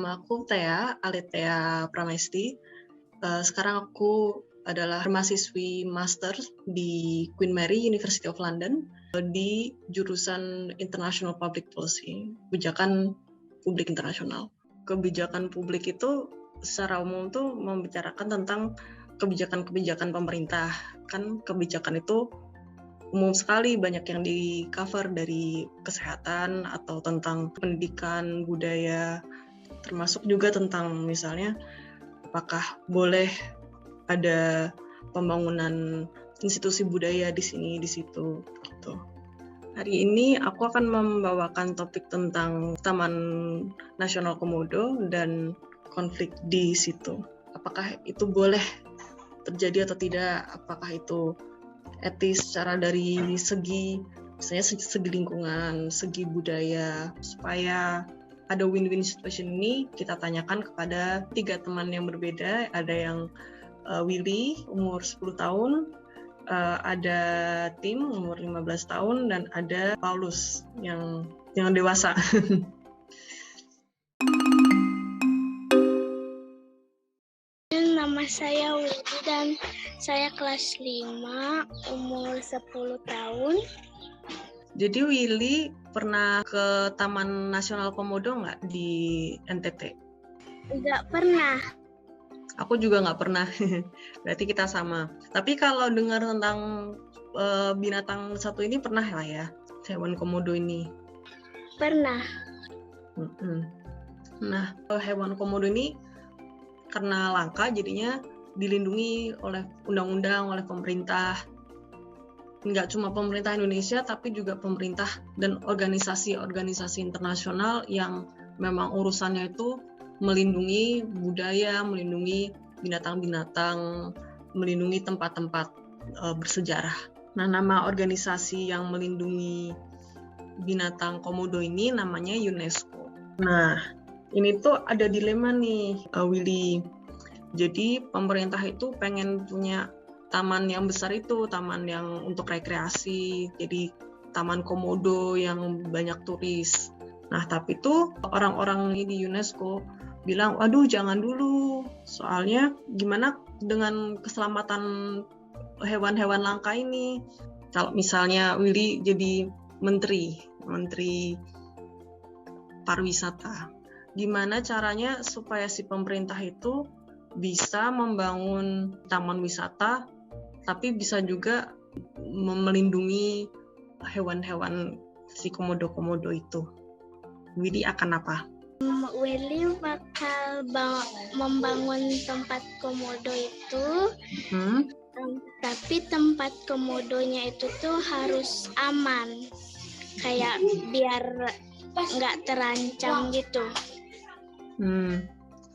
nama aku Thea, Aletheia Pramesti. Sekarang aku adalah mahasiswi master di Queen Mary University of London di jurusan International Public Policy, kebijakan publik internasional. Kebijakan publik itu secara umum tuh membicarakan tentang kebijakan-kebijakan pemerintah. Kan kebijakan itu umum sekali, banyak yang di cover, dari kesehatan atau tentang pendidikan, budaya, termasuk juga tentang misalnya apakah boleh ada pembangunan institusi budaya di sini, di situ, gitu. Hari ini aku akan membawakan topik tentang Taman Nasional Komodo dan konflik di situ. Apakah itu boleh terjadi atau tidak? Apakah itu etis secara dari segi, misalnya segi lingkungan, segi budaya, supaya ada win-win situation ini kita tanyakan kepada 3 teman yang berbeda. Ada yang Willy, umur 10 tahun, ada Tim, umur 15 tahun, dan ada Paulus yang dewasa. Nama saya Willy dan saya kelas 5, umur 10 tahun. Jadi Willy pernah ke Taman Nasional Komodo nggak di NTT? Nggak pernah. Aku juga nggak pernah, berarti kita sama. Tapi kalau dengar tentang binatang satu ini pernah lah ya, hewan komodo ini? Pernah. Nah, hewan komodo ini karena langka jadinya dilindungi oleh undang-undang, oleh pemerintah. Nggak cuma pemerintah Indonesia, tapi juga pemerintah dan organisasi-organisasi internasional yang memang urusannya itu melindungi budaya, melindungi binatang-binatang, melindungi tempat-tempat bersejarah. Nah, nama organisasi yang melindungi binatang komodo ini namanya UNESCO. Nah, ini tuh ada dilema nih, Willy. Jadi pemerintah itu pengen punya taman yang besar itu, taman yang untuk rekreasi, jadi taman komodo yang banyak turis. Nah, tapi tuh orang-orang di UNESCO bilang, waduh jangan dulu, soalnya gimana dengan keselamatan hewan-hewan langka ini? Kalau misalnya Willy jadi menteri pariwisata, gimana caranya supaya si pemerintah itu bisa membangun taman wisata, tapi bisa juga melindungi hewan-hewan si komodo-komodo itu? Willy akan apa? Willy bakal membangun tempat komodo itu, tapi tempat komodonya itu tuh harus aman, kayak biar nggak terancam gitu.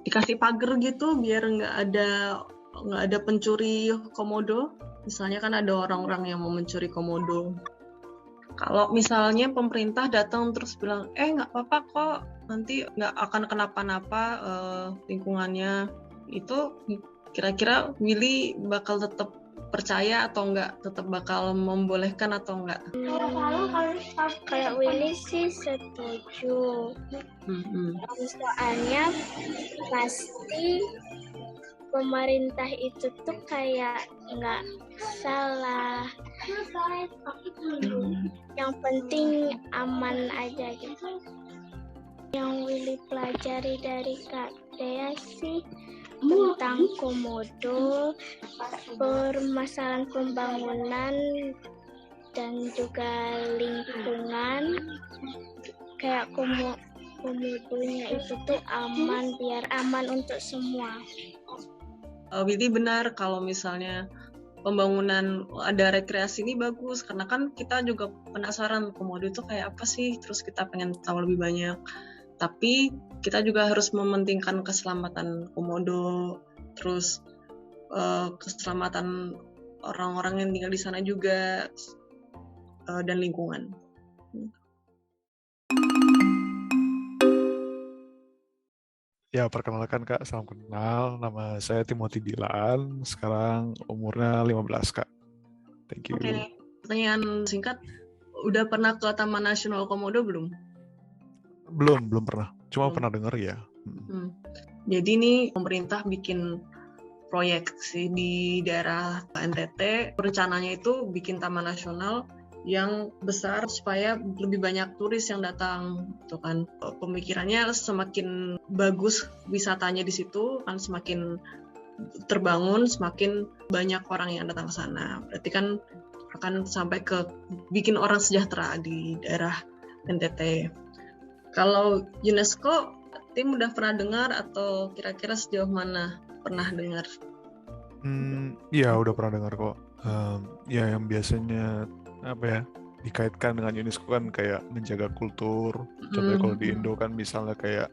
Dikasih pagar gitu biar nggak ada pencuri komodo. Misalnya kan ada orang-orang yang mau mencuri komodo. Kalau misalnya pemerintah datang terus bilang, nggak apa-apa kok, nanti nggak akan kenapa-napa lingkungannya, itu kira-kira Willy bakal tetap percaya atau nggak, tetap bakal membolehkan atau nggak? Kalau Willy sih setuju. Soalnya pasti pemerintah itu tuh kayak nggak salah. Yang penting aman aja gitu. Yang Willy pelajari dari Kak Thea sih tentang komodo, permasalahan pembangunan dan juga lingkungan. Kayak komodonya itu tuh aman, biar aman untuk semua. Willy benar kalau misalnya pembangunan ada rekreasi ini bagus, karena kan kita juga penasaran komodo itu kayak apa sih, terus kita pengen tahu lebih banyak. Tapi kita juga harus mementingkan keselamatan komodo, terus keselamatan orang-orang yang tinggal di sana juga, dan lingkungan. Ya, perkenalkan Kak, salam kenal. Nama saya Timothy Dilan, sekarang umurnya 15 Kak. Thank you. Oke, pertanyaan singkat, udah pernah ke Taman Nasional Komodo belum? Belum pernah. Cuma pernah dengar ya, Jadi ini pemerintah bikin proyek sih di daerah NTT. Rencananya itu bikin taman nasional yang besar supaya lebih banyak turis yang datang, gitu kan. Pemikirannya semakin bagus wisatanya di situ kan, semakin terbangun, semakin banyak orang yang datang ke sana. Berarti kan akan sampai ke bikin orang sejahtera di daerah NTT. Kalau UNESCO, tim udah pernah dengar atau kira-kira sejauh mana pernah dengar? Iya, udah pernah dengar kok. Ya yang biasanya dikaitkan dengan UNESCO kan kayak menjaga kultur. Contohnya kalau di Indo kan misalnya kayak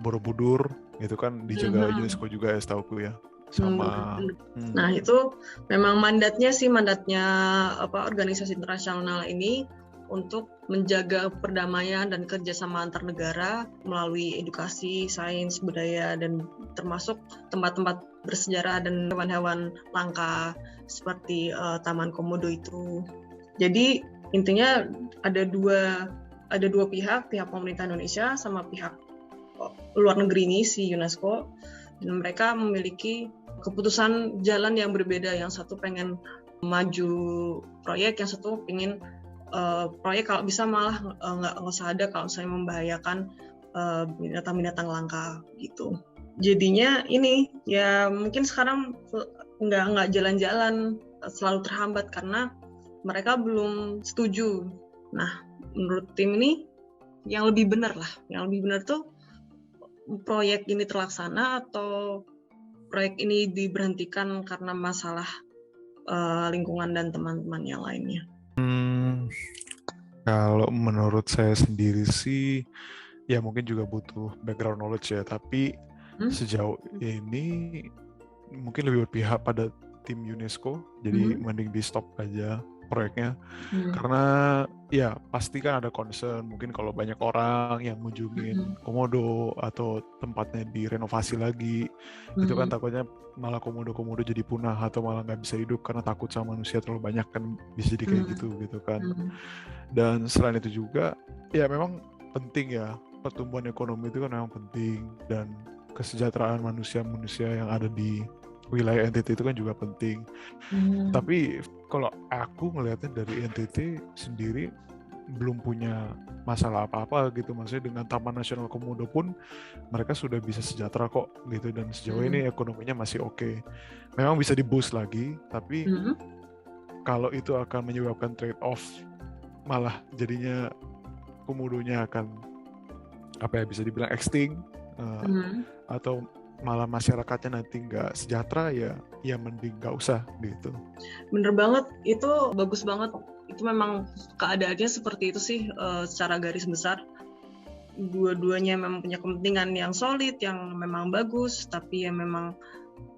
Borobudur itu kan dijaga UNESCO juga ya setauku ya. Sama. Nah itu memang mandatnya organisasi internasional ini untuk menjaga perdamaian dan kerjasama antar negara melalui edukasi, sains, budaya, dan termasuk tempat-tempat bersejarah dan hewan-hewan langka seperti Taman Komodo itu. Jadi intinya ada dua pihak pemerintah Indonesia sama pihak luar negeri ini si UNESCO, dan mereka memiliki keputusan jalan yang berbeda. Yang satu pengen maju proyek, yang satu pengen proyek kalau bisa malah nggak usah ada kalau misalnya membahayakan binatang-binatang langka gitu. Jadinya ini ya mungkin sekarang nggak jalan-jalan, selalu terhambat karena mereka belum setuju. Nah menurut tim ini yang lebih benar tuh proyek ini terlaksana atau proyek ini diberhentikan karena masalah lingkungan dan teman-teman yang lainnya. Kalau menurut saya sendiri sih ya mungkin juga butuh background knowledge ya, tapi sejauh ini mungkin lebih berpihak pada tim UNESCO, jadi mending di stop aja proyeknya. Karena ya pasti kan ada concern mungkin kalau banyak orang yang mengunjungin Komodo atau tempatnya direnovasi lagi, itu kan takutnya malah Komodo jadi punah atau malah nggak bisa hidup karena takut sama manusia terlalu banyak, kan bisa jadi kayak gitu kan. Dan selain itu juga ya memang penting ya, pertumbuhan ekonomi itu kan memang penting, dan kesejahteraan manusia yang ada di wilayah NTT itu kan juga penting. Tapi kalau aku ngelihatnya dari NTT sendiri belum punya masalah apa-apa gitu. Maksudnya dengan Taman Nasional Komodo pun mereka sudah bisa sejahtera kok gitu, dan sejauh ini ekonominya masih oke. Memang bisa di-boost lagi, tapi kalau itu akan menyebabkan trade-off, malah jadinya komodonya akan bisa dibilang extinct, atau malah masyarakatnya nanti nggak sejahtera, ya mending nggak usah gitu. Bener banget, itu bagus banget. Itu memang keadaannya seperti itu sih secara garis besar. Dua-duanya memang punya kepentingan yang solid, yang memang bagus, tapi ya memang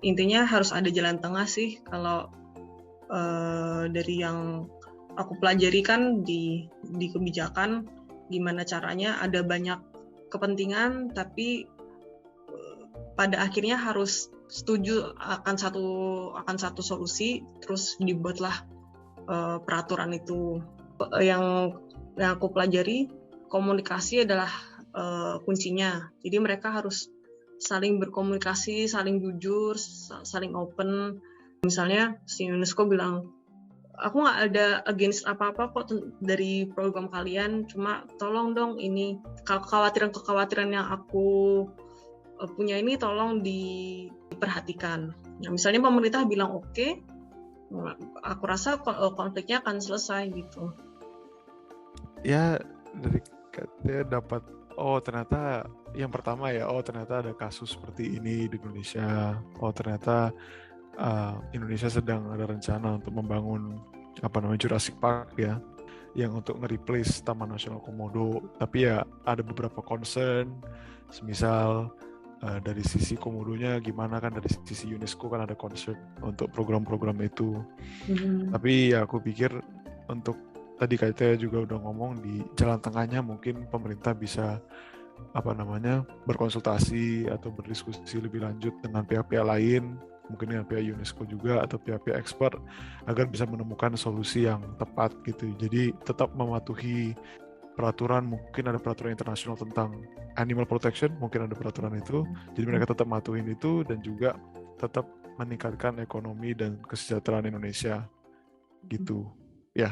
intinya harus ada jalan tengah sih. Kalau dari yang aku pelajari kan di kebijakan, gimana caranya ada banyak kepentingan, tapi pada akhirnya harus setuju akan satu solusi, terus dibuatlah peraturan itu. Yang aku pelajari, komunikasi adalah kuncinya. Jadi mereka harus saling berkomunikasi, saling jujur, saling open. Misalnya si UNESCO bilang, aku nggak ada against apa-apa kok dari program kalian, cuma tolong dong ini kekhawatiran yang aku punya ini tolong diperhatikan. Nah, misalnya pemerintah bilang oke, aku rasa konfliknya akan selesai gitu. Ya dari katanya dapat ternyata yang pertama ternyata ada kasus seperti ini di Indonesia. Ternyata Indonesia sedang ada rencana untuk membangun Jurassic Park ya, yang untuk nge-replace Taman Nasional Komodo. Tapi ya ada beberapa concern, semisal dari sisi komodonya gimana, kan dari sisi UNESCO kan ada concern untuk program-program itu. Tapi ya aku pikir untuk tadi Kaitanya juga udah ngomong, di jalan tengahnya mungkin pemerintah bisa berkonsultasi atau berdiskusi lebih lanjut dengan pihak-pihak lain, mungkin dengan pihak UNESCO juga atau pihak-pihak expert, agar bisa menemukan solusi yang tepat gitu. Jadi tetap mematuhi peraturan, mungkin ada peraturan internasional tentang animal protection, mungkin ada peraturan itu. Jadi mereka tetap matuhin itu dan juga tetap meningkatkan ekonomi dan kesejahteraan Indonesia gitu. Ya.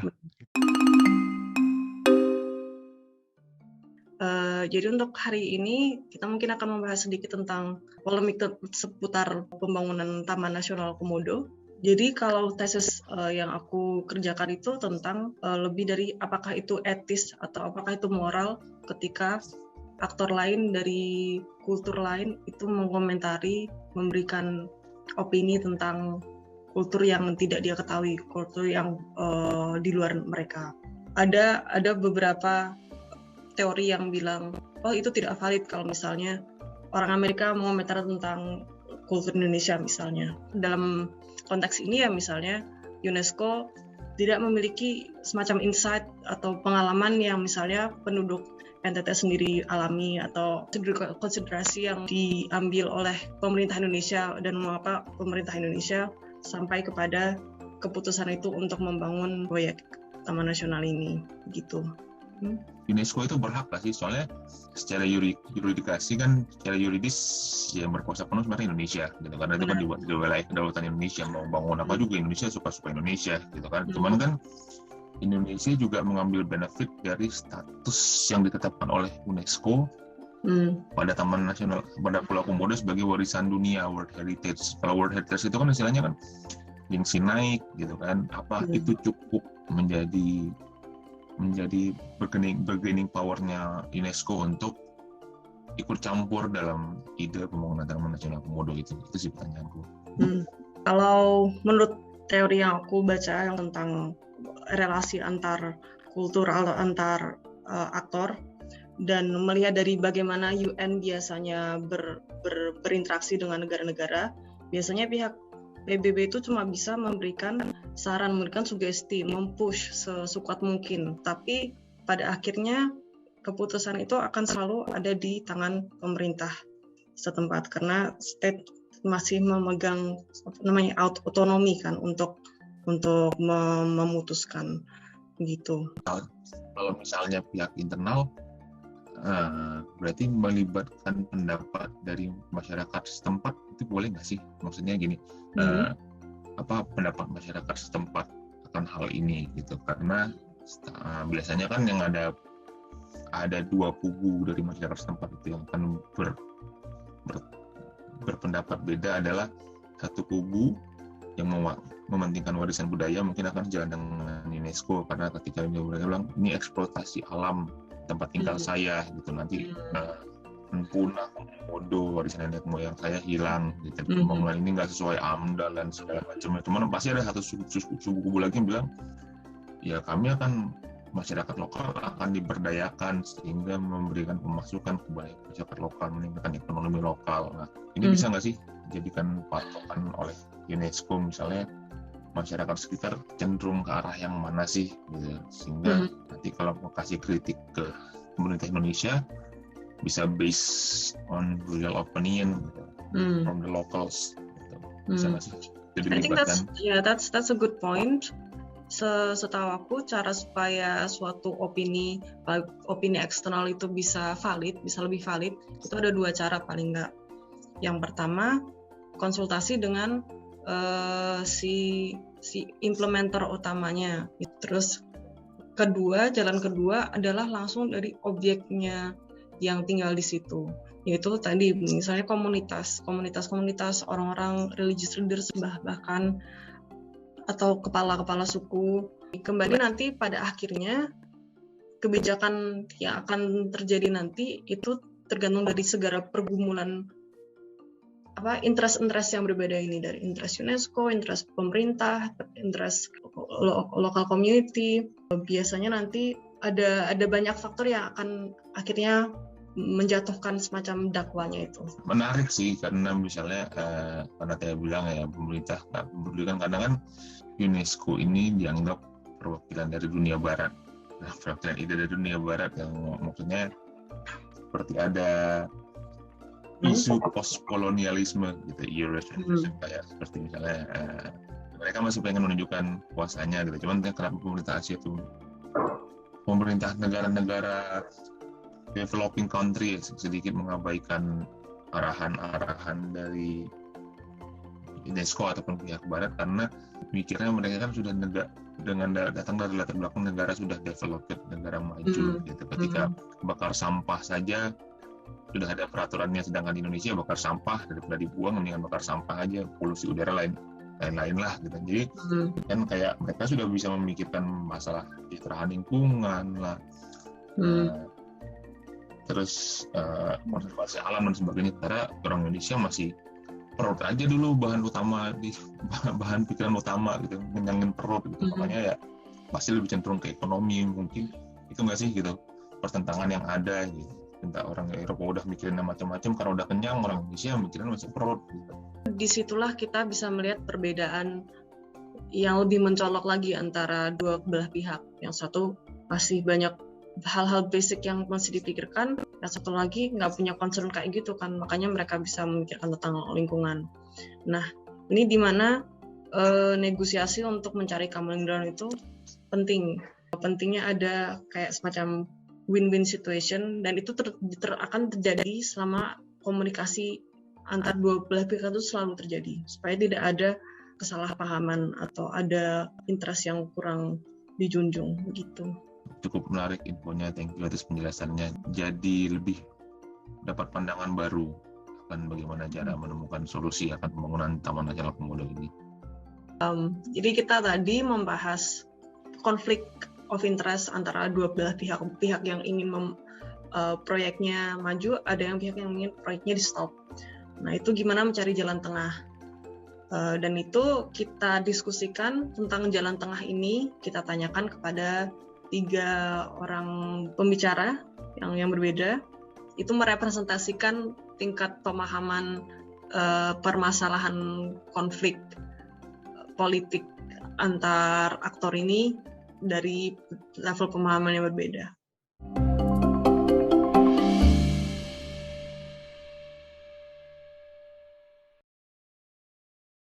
Jadi untuk hari ini kita mungkin akan membahas sedikit tentang polemik seputar pembangunan Taman Nasional Komodo. Jadi kalau tesis yang aku kerjakan itu tentang lebih dari apakah itu etis atau apakah itu moral ketika aktor lain dari kultur lain itu mengomentari, memberikan opini tentang kultur yang tidak dia ketahui, kultur yang di luar mereka. Ada beberapa teori yang bilang, oh itu tidak valid kalau misalnya orang Amerika mengomentari tentang kultur Indonesia misalnya. Dalam konteks ini ya misalnya UNESCO tidak memiliki semacam insight atau pengalaman yang misalnya penduduk NTT sendiri alami atau konsiderasi yang diambil oleh pemerintah Indonesia dan mengapa pemerintah Indonesia sampai kepada keputusan itu untuk membangun proyek Taman Nasional ini gitu. UNESCO itu berhak lah sih, soalnya secara yuridikasi kan, secara yuridis yang berkuasa penuh sebenarnya Indonesia gitu, karena itu kan di wilayah kedaulatan Indonesia, mau bangun apa juga Indonesia suka-suka Indonesia gitu kan. Cuman kan Indonesia juga mengambil benefit dari status yang ditetapkan oleh UNESCO pada Taman Nasional, pada Pulau Komodo sebagai warisan dunia, World Heritage. Kalau World Heritage itu kan istilahnya kan gengsi naik gitu kan, itu cukup menjadi bargaining powernya UNESCO untuk ikut campur dalam ide pembangunan Taman Nasional Komodo itu sih pertanyaanku. Kalau menurut teori yang aku baca yang tentang relasi antar kultural antar aktor dan melihat dari bagaimana UN biasanya berinteraksi dengan negara-negara, biasanya pihak PBB itu cuma bisa memberikan saran, memberikan sugesti, mempush sekuat mungkin. Tapi pada akhirnya keputusan itu akan selalu ada di tangan pemerintah setempat karena state masih memegang otonomi kan untuk memutuskan gitu. Kalau misalnya pihak internal berarti melibatkan pendapat dari masyarakat setempat itu boleh nggak sih? Maksudnya gini, apa pendapat masyarakat setempat akan hal ini gitu? Karena biasanya kan yang ada dua kubu dari masyarakat setempat itu yang akan berpendapat beda adalah satu kubu yang mementingkan warisan budaya mungkin akan jalan dengan UNESCO karena ketika mereka bilang ini eksploitasi alam tempat tinggal saya gitu, nanti punah Komodo, warisan nenek moyang saya hilang gitu. Pembangunan ini nggak sesuai AMDAL dan segala macam. Cuman pasti ada satu suku kubu lagi yang bilang ya kami akan, masyarakat lokal akan diberdayakan sehingga memberikan pemasukan kepada masyarakat lokal, meningkatkan ekonomi lokal. Nah ini bisa nggak sih jadikan patokan oleh UNESCO misalnya masyarakat sekitar cenderung ke arah yang mana sih gitu, sehingga nanti kalau mau kasih kritik ke pemerintah Indonesia bisa based on real opinion gitu, from the locals gitu. Bisa nggak sih? Jadi I think that's a good point. Setahu aku cara supaya suatu opini eksternal itu bisa lebih valid itu ada dua cara paling nggak. Yang pertama konsultasi dengan si implementer utamanya. Terus jalan kedua adalah langsung dari objeknya yang tinggal di situ. Yaitu tadi misalnya komunitas orang-orang religious leaders bahkan atau kepala-kepala suku. Kembali nanti pada akhirnya kebijakan yang akan terjadi nanti itu tergantung dari segala pergumulan interest yang berbeda ini, dari interest UNESCO, interest pemerintah, interest local community. Biasanya nanti ada banyak faktor yang akan akhirnya menjatuhkan semacam dakwanya itu. Menarik sih karena misalnya karena saya bilang ya pemerintah nggak mempedulikan, karena kan UNESCO ini dianggap perwakilan dari dunia barat. Nah, perwakilan ide dari dunia barat yang maksudnya seperti ada isu postkolonialisme gitu, Eurasianism, kayak seperti misalnya mereka masih pengen menunjukkan kuasanya gitu. Cuman kenapa pemerintah Asia itu, pemerintah negara-negara developing country sedikit mengabaikan arahan-arahan dari UNESCO ataupun pihak barat, karena mikirnya mereka kan sudah dengan datang dari latar belakang negara sudah developed, negara maju gitu. Ketika bakar sampah saja sudah ada peraturannya, sedangkan di Indonesia bakar sampah daripada dibuang mendingan bakar sampah aja, polusi udara lain-lain lah gitu. Jadi kan kayak mereka sudah bisa memikirkan masalah kesejahteraan lingkungan lah, terus konservasi alam dan sebagainya. Karena orang Indonesia masih perut aja dulu bahan pikiran utama gitu, ngenyangin perut gitu. Makanya ya pasti lebih cenderung ke ekonomi, mungkin itu nggak sih gitu pertentangan yang ada gitu. Entah orang Eropa udah mikirin macam-macam karena udah kenyang, orang Indonesia mikirin masih perut gitu. Disitulah kita bisa melihat perbedaan yang lebih mencolok lagi antara dua belah pihak. Yang satu masih banyak hal-hal basic yang masih dipikirkan, yang satu lagi nggak punya concern kayak gitu kan, makanya mereka bisa memikirkan tentang lingkungan. Nah, ini dimana negosiasi untuk mencari common ground itu penting. Pentingnya ada kayak semacam win-win situation, dan itu akan terjadi selama komunikasi antar dua belah pihak itu selalu terjadi, supaya tidak ada kesalahpahaman atau ada interest yang kurang dijunjung begitu. Cukup menarik infonya, thank you atas penjelasannya. Jadi lebih dapat pandangan baru akan bagaimana cara menemukan solusi akan pembangunan Taman Nasional Komodo ini. Jadi kita tadi membahas konflik of interest antara dua belah pihak yang ingin proyeknya maju, ada yang pihak yang ingin proyeknya di stop. Nah, itu gimana mencari jalan tengah. Dan itu kita diskusikan tentang jalan tengah ini, kita tanyakan kepada 3 orang pembicara yang berbeda. Itu merepresentasikan tingkat pemahaman permasalahan konflik politik antar aktor ini dari level pemahaman yang berbeda.